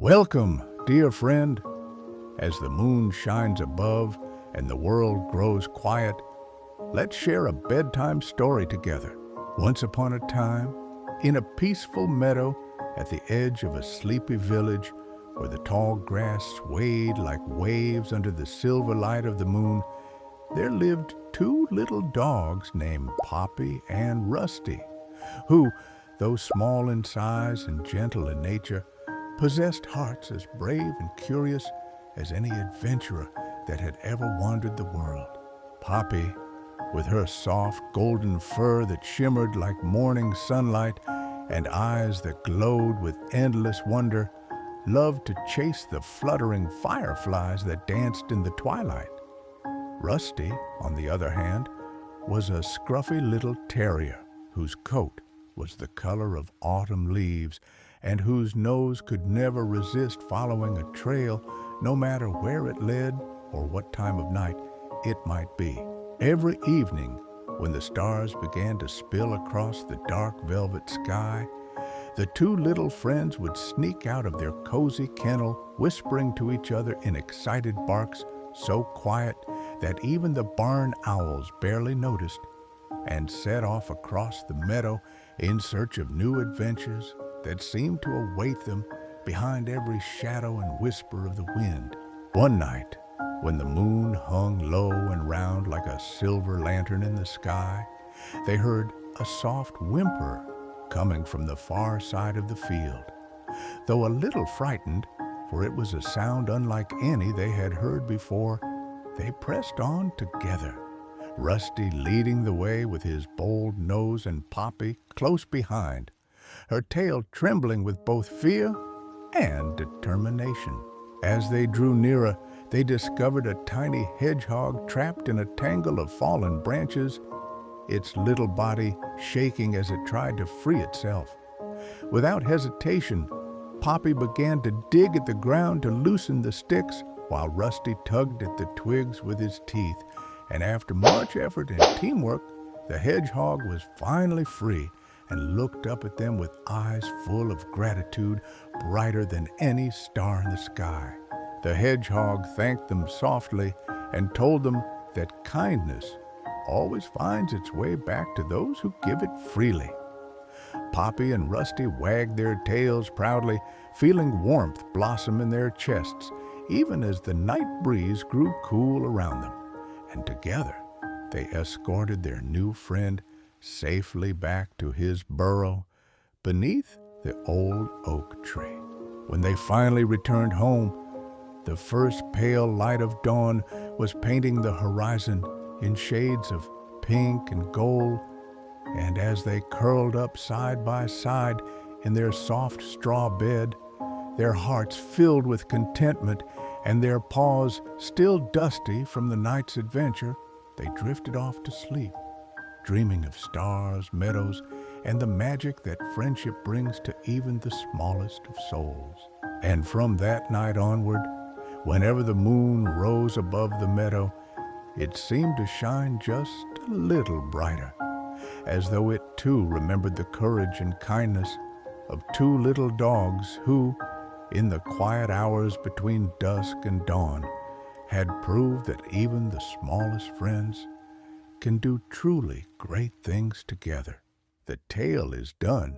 Welcome, dear friend. As the moon shines above and the world grows quiet, let's share a bedtime story together. Once upon a time, in a peaceful meadow at the edge of a sleepy village where the tall grass swayed like waves under the silver light of the moon, there lived two little dogs named Poppy and Rusty, who, though small in size and gentle in nature, possessed hearts as brave and curious as any adventurer that had ever wandered the world. Poppy, with her soft golden fur that shimmered like morning sunlight and eyes that glowed with endless wonder, loved to chase the fluttering fireflies that danced in the twilight. Rusty, on the other hand, was a scruffy little terrier whose coat was the color of autumn leaves and whose nose could never resist following a trail, no matter where it led or what time of night it might be. Every evening, when the stars began to spill across the dark velvet sky, the two little friends would sneak out of their cozy kennel, whispering to each other in excited barks so quiet that even the barn owls barely noticed, and set off across the meadow in search of new adventures that seemed to await them behind every shadow and whisper of the wind. One night, when the moon hung low and round like a silver lantern in the sky, they heard a soft whimper coming from the far side of the field. Though a little frightened, for it was a sound unlike any they had heard before, they pressed on together, Rusty leading the way with his bold nose and Poppy close behind, her tail trembling with both fear and determination. As they drew nearer, they discovered a tiny hedgehog trapped in a tangle of fallen branches, its little body shaking as it tried to free itself. Without hesitation, Poppy began to dig at the ground to loosen the sticks, while Rusty tugged at the twigs with his teeth, and after much effort and teamwork, the hedgehog was finally free and looked up at them with eyes full of gratitude, brighter than any star in the sky. The hedgehog thanked them softly and told them that kindness always finds its way back to those who give it freely. Poppy and Rusty wagged their tails proudly, feeling warmth blossom in their chests, even as the night breeze grew cool around them. And together they escorted their new friend safely back to his burrow beneath the old oak tree. When they finally returned home, the first pale light of dawn was painting the horizon in shades of pink and gold, and as they curled up side by side in their soft straw bed, their hearts filled with contentment and their paws still dusty from the night's adventure, they drifted off to sleep, dreaming of stars, meadows, and the magic that friendship brings to even the smallest of souls. And from that night onward, whenever the moon rose above the meadow, it seemed to shine just a little brighter, as though it too remembered the courage and kindness of two little dogs who, in the quiet hours between dusk and dawn, had proved that even the smallest friends can do truly great things together. The tale is done,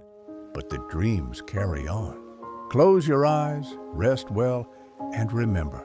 but the dreams carry on. Close your eyes, rest well, and remember,